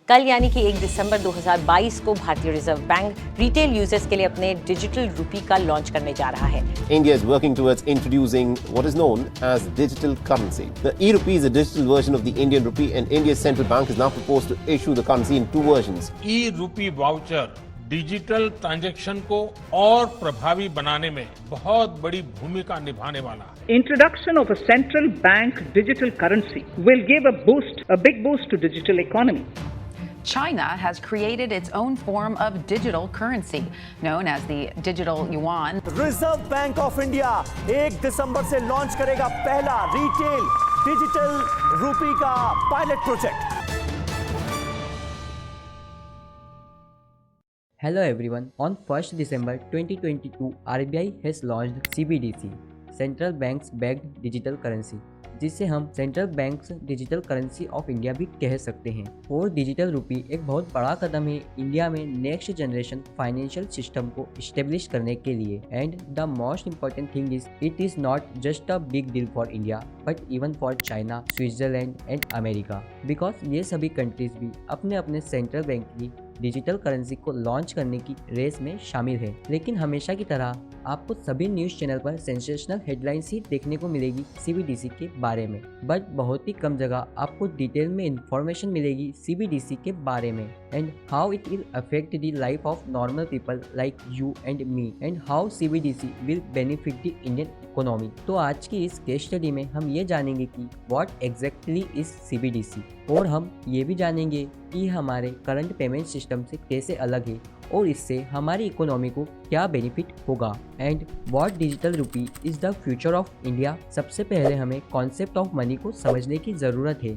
कल यानी कि 1 दिसंबर 2022 को भारतीय रिजर्व बैंक रिटेल यूजर्स के लिए अपने डिजिटल रूपी का लॉन्च करने जा रहा है। India is working towards introducing what is known as digital currency. The e-rupee is a digital version of the Indian rupee, and India's central bank has now proposed to issue the currency in two versions. E-rupee voucher digital transaction को और प्रभावी बनाने में बहुत बड़ी भूमिका निभाने वाला है। Introduction of a central bank digital currency will give a big boost to digital economy. China has created its own form of digital currency, known as the digital yuan. Reserve bank of India 1 दिसंबर से launch करेगा पहला retail digital रूपी का pilot project. Hello everyone, on 1st December 2022, RBI has launched CBDC, Central Banks Backed Digital Currency, जिसे हम central banks digital currency of India भी कह सकते हैं। और डिजिटल रूपी एक बहुत बड़ा कदम है इंडिया में नेक्स्ट जनरेशन फाइनेंशियल सिस्टम को इस्टेब्लिश करने के लिए। And the most important thing is it is not just a big deal for India but even for China, Switzerland and America, because ये सभी कंट्रीज भी अपने अपने सेंट्रल बैंक की डिजिटल करेंसी को लॉन्च करने की रेस में शामिल है। लेकिन हमेशा की तरह आपको सभी न्यूज़ चैनल पर सेंसेशनल हेडलाइंस ही देखने को मिलेगी सीबीडीसी के बारे में, बट बहुत ही कम जगह आपको डिटेल में इंफॉर्मेशन मिलेगी सीबीडीसी के बारे में and how it will affect the life of normal people like you and me and how CBDC will benefit the Indian economy. तो आज की इस केस स्टडी में हम ये जानेंगे कि व्हाट एग्जैक्टली इज सीबीडीसी, और हम ये भी जानेंगे कि हमारे करंट पेमेंट सिस्टम से कैसे अलग है और इससे हमारी इकोनॉमी को क्या बेनिफिट होगा एंड व्हाट डिजिटल रूपी is the future of India. सबसे पहले हमें कॉन्सेप्ट ऑफ मनी को समझने की ज़रूरत है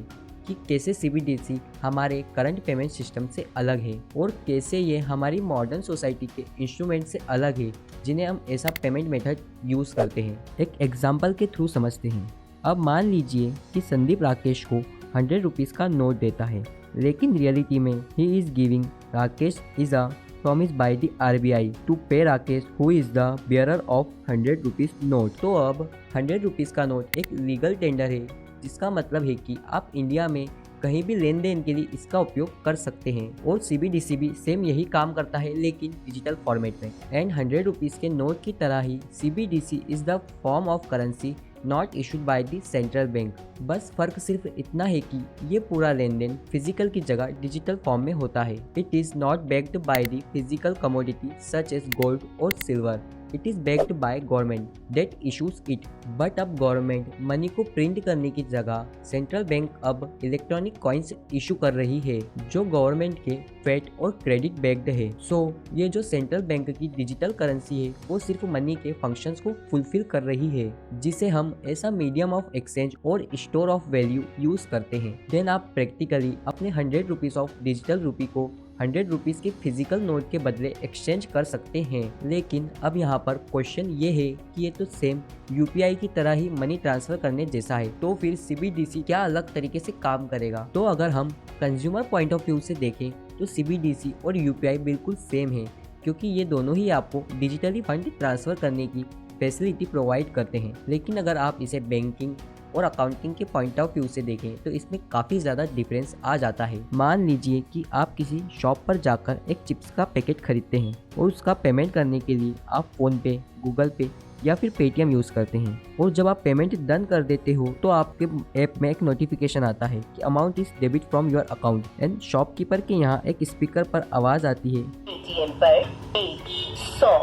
कि कैसे सीबीडीसी हमारे करंट पेमेंट सिस्टम से अलग है और कैसे ये हमारी मॉडर्न सोसाइटी के इंस्ट्रूमेंट से अलग है जिन्हें हम ऐसा पेमेंट मेथड यूज़ करते हैं। एक एग्जाम्पल के थ्रू समझते हैं। अब मान लीजिए कि संदीप राकेश को 100 रुपीज़ का नोट देता है, लेकिन रियलिटी में he is giving Rakesh is a promised by the RBI to pay Rakesh who is the bearer of 100 rupees note। तो अब 100 रुपीज़ का नोट एक लीगल टेंडर है, जिसका मतलब है कि आप इंडिया में कहीं भी लेन देन के लिए इसका उपयोग कर सकते हैं। और सीबीडीसी भी सेम यही काम करता है लेकिन डिजिटल फॉर्मेट में। एंड 100 रुपीज़ के नोट की तरह ही CBDC is the form of currency not issued by the central bank. बस फर्क सिर्फ इतना है कि ये पूरा लेन देन फिजिकल की जगह डिजिटल फॉर्म में होता है। It is not backed by the physical commodity such as gold और silver, it is backed by government that issues it. But अब गवर्नमेंट मनी को प्रिंट करने की जगह सेंट्रल बैंक अब इलेक्ट्रॉनिक कॉइन्स इशू कर रही है जो गवर्नमेंट के फैट और क्रेडिट बैक्ड है। सो ये जो सेंट्रल बैंक की डिजिटल करेंसी है वो सिर्फ मनी के फंक्शंस को फुलफिल कर रही है, जिसे हम ऐसा मीडियम ऑफ एक्सचेंज और स्टोर ऑफ वैल्यू यूज करते हैं। देन आप प्रैक्टिकली अपने 100 रुपीज़ ऑफ डिजिटल रूपी को 100 रुपीज़ के फिजिकल नोट के बदले एक्सचेंज कर सकते हैं। लेकिन अब यहाँ पर क्वेश्चन ये है कि ये तो सेम यूपीआई की तरह ही मनी ट्रांसफर करने जैसा है, तो फिर सीबीडीसी क्या अलग तरीके से काम करेगा। तो अगर हम कंज्यूमर पॉइंट ऑफ व्यू से देखें तो सीबीडीसी और यूपीआई बिल्कुल सेम है, क्योंकि ये दोनों ही आपको डिजिटली फंड ट्रांसफर करने की फैसिलिटी प्रोवाइड करते हैं। लेकिन अगर आप इसे बैंकिंग और अकाउंटिंग के पॉइंट ऑफ व्यू से देखें तो इसमें काफ़ी ज़्यादा डिफरेंस आ जाता है। मान लीजिए कि आप किसी शॉप पर जाकर एक चिप्स का पैकेट खरीदते हैं और उसका पेमेंट करने के लिए आप फ़ोन पे, गूगल पे या फिर पेटीएम यूज़ करते हैं, और जब आप पेमेंट डन कर देते हो तो आपके ऐप में एक नोटिफिकेशन आता है कि amount is debit from your account and shopkeeper के यहाँ एक स्पीकर पर आवाज़ आती है पेटीएम पर 100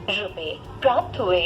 रुपए प्राप्त हुए।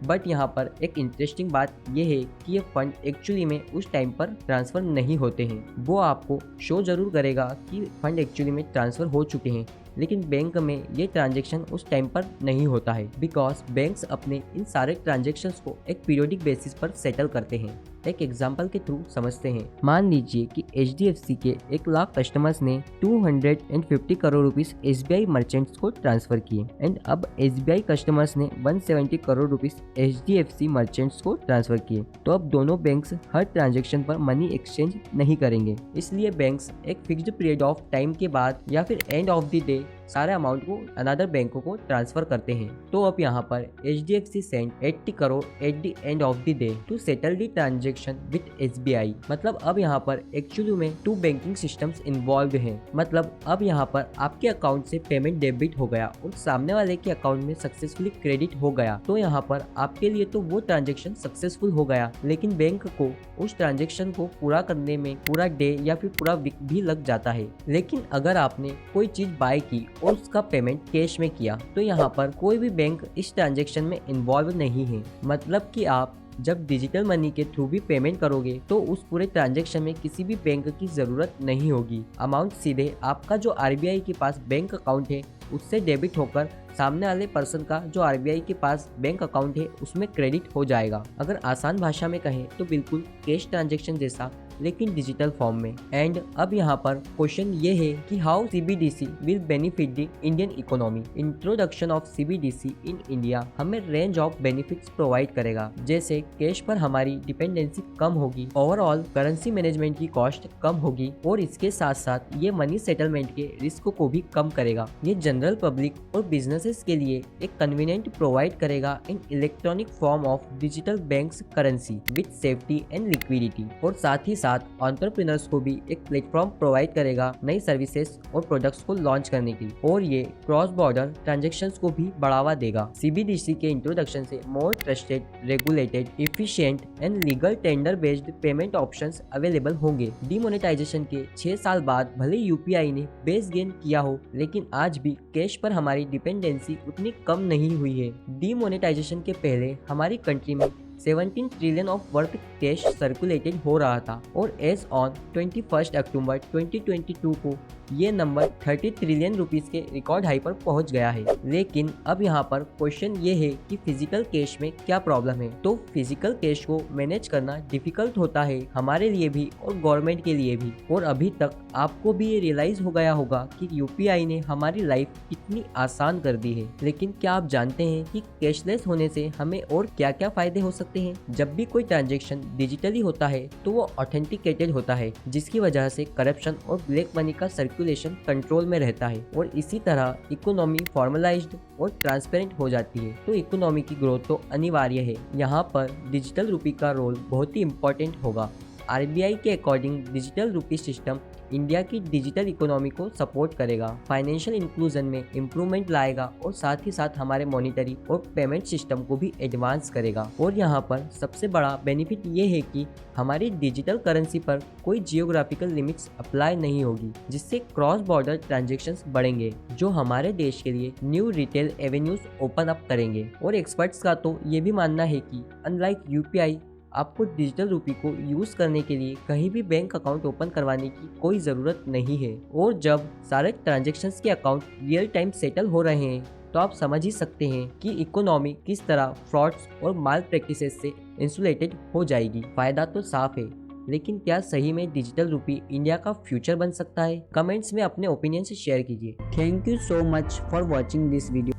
बट यहाँ पर एक इंटरेस्टिंग बात यह है कि ये फंड एक्चुअली में उस टाइम पर ट्रांसफ़र नहीं होते हैं। वो आपको शो जरूर करेगा कि फंड एक्चुअली में ट्रांसफ़र हो चुके हैं, लेकिन बैंक में ये ट्रांजैक्शन उस टाइम पर नहीं होता है, बिकॉज बैंक्स अपने इन सारे ट्रांजैक्शंस को एक पीरियोडिक बेसिस पर सेटल करते हैं। एक एग्जांपल के थ्रू समझते हैं। मान लीजिए कि HDFC के 1 लाख कस्टमर्स ने 250 करोड़ रुपीस SBI मर्चेंट्स को ट्रांसफर किए एंड अब SBI कस्टमर्स ने 170 करोड़ रुपीस HDFC मर्चेंट्स को ट्रांसफर किए। तो अब दोनों बैंक्स हर ट्रांजैक्शन पर मनी एक्सचेंज नहीं करेंगे, इसलिए बैंक्स एक फिक्स्ड पीरियड ऑफ टाइम के बाद या फिर एंड ऑफ द डे सारे अमाउंट को अनदर बैंकों को ट्रांसफर करते हैं। तो अब यहाँ पर HDFC sent 80 crore at the end of the day to settle the transaction with SBI। मतलब अब यहाँ पर एक्चुअली में 2 बैंकिंग सिस्टम्स इन्वॉल्व हैं। मतलब अब यहाँ पर आपके अकाउंट से पेमेंट डेबिट हो गया और सामने वाले के अकाउंट में सक्सेसफुली क्रेडिट हो गया, तो यहाँ पर आपके लिए तो वो ट्रांजेक्शन सक्सेसफुल हो गया, लेकिन बैंक को उस ट्रांजेक्शन को पूरा करने में पूरा डे या फिर पूरा वीक भी लग जाता है। लेकिन अगर आपने कोई चीज बाय की और उसका पेमेंट कैश में किया, तो यहाँ पर कोई भी बैंक इस ट्रांजेक्शन में इन्वॉल्व नहीं है। मतलब कि आप जब डिजिटल मनी के थ्रू भी पेमेंट करोगे तो उस पूरे ट्रांजैक्शन में किसी भी बैंक की जरूरत नहीं होगी। अमाउंट सीधे आपका जो RBI के पास बैंक अकाउंट है उससे डेबिट होकर सामने वाले पर्सन का जो RBI के पास बैंक अकाउंट है उसमें क्रेडिट हो जाएगा। अगर आसान भाषा में कहें तो बिल्कुल कैश ट्रांजैक्शन जैसा, लेकिन डिजिटल फॉर्म में। एंड अब यहाँ पर क्वेश्चन ये है कि how CBDC will benefit the Indian economy. Introduction of CBDC in India हमें रेंज ऑफ बेनिफिट्स प्रोवाइड करेगा, जैसे कैश पर हमारी डिपेंडेंसी कम होगी, ओवरऑल करेंसी मैनेजमेंट की कॉस्ट कम होगी और इसके साथ साथ ये मनी सेटलमेंट के रिस्क को भी कम करेगा। ये जनरल पब्लिक और बिजनेसेस के लिए एक कन्वीनियंट प्रोवाइड करेगा इन electronic form of digital banks currency with safety and liquidity, और साथ ही साथ एंटरप्रेन्योर्स को भी एक प्लेटफॉर्म प्रोवाइड करेगा नई सर्विसेज और प्रोडक्ट्स को लॉन्च करने के लिए, और ये क्रॉस बॉर्डर ट्रांजैक्शंस को भी बढ़ावा देगा। CBDC के इंट्रोडक्शन से more trusted, regulated, efficient and legal tender based payment options available होंगे। डिमोनेटाइजेशन के 6 साल बाद भले UPI ने बेस गेन किया हो, लेकिन आज भी कैश पर हमारी डिपेंडेंसी उतनी कम नहीं हुई है। डिमोनेटाइजेशन के पहले हमारी कंट्री में 17 trillion of worth cash circulated हो रहा था, और एज ऑन 21 अक्टूबर 2022 को ये नंबर 30 ट्रिलियन रुपीस के रिकॉर्ड हाई पर पहुंच गया है। लेकिन अब यहाँ पर क्वेश्चन ये है कि फिजिकल कैश में क्या प्रॉब्लम है। तो फिजिकल कैश को मैनेज करना डिफिकल्ट होता है हमारे लिए भी और गवर्नमेंट के लिए भी, और अभी तक आपको भी ये रियलाइज हो गया होगा कि UPI ने हमारी लाइफ कितनी आसान कर दी है। लेकिन क्या आप जानते हैं कि कैशलेस होने से हमें और क्या क्या फायदे हो सकते हैं। जब भी कोई ट्रांजैक्शन डिजिटली होता है तो वो ऑथेंटिकेटेड होता है, जिसकी वजह से करप्शन और ब्लैक मनी का सर्कुलेशन कंट्रोल में रहता है, और इसी तरह इकोनॉमी फॉर्मलाइज्ड और ट्रांसपेरेंट हो जाती है। तो इकोनॉमी की ग्रोथ तो अनिवार्य है। यहाँ पर डिजिटल रूपी का रोल बहुत ही इम्पोर्टेंट होगा। RBI के अकॉर्डिंग डिजिटल रूपी सिस्टम इंडिया की डिजिटल इकोनॉमी को सपोर्ट करेगा, फाइनेंशियल इंक्लूजन में इम्प्रूवमेंट लाएगा, और साथ ही साथ हमारे मॉनिटरी और पेमेंट सिस्टम को भी एडवांस करेगा। और यहाँ पर सबसे बड़ा बेनिफिट ये है कि हमारी डिजिटल करेंसी पर कोई जियोग्राफिकल लिमिट्स अप्लाई नहीं होगी, जिससे क्रॉस बॉर्डर ट्रांजेक्शंस बढ़ेंगे, जो हमारे देश के लिए new retail avenues open up करेंगे। और एक्सपर्ट्स का तो ये भी मानना है कि अनलाइक UPI आपको डिजिटल रूपी को यूज करने के लिए कहीं भी बैंक अकाउंट ओपन करवाने की कोई ज़रूरत नहीं है। और जब सारे ट्रांजैक्शंस के अकाउंट रियल टाइम सेटल हो रहे हैं, तो आप समझ ही सकते हैं कि इकोनॉमी किस तरह फ्रॉड्स और माल प्रैक्टिसेस से इंसुलेटेड हो जाएगी। फायदा तो साफ है, लेकिन क्या सही में डिजिटल रूपी इंडिया का फ्यूचर बन सकता है? कमेंट्स में अपने ओपिनियन से शेयर कीजिए। Thank you so much for watching this video.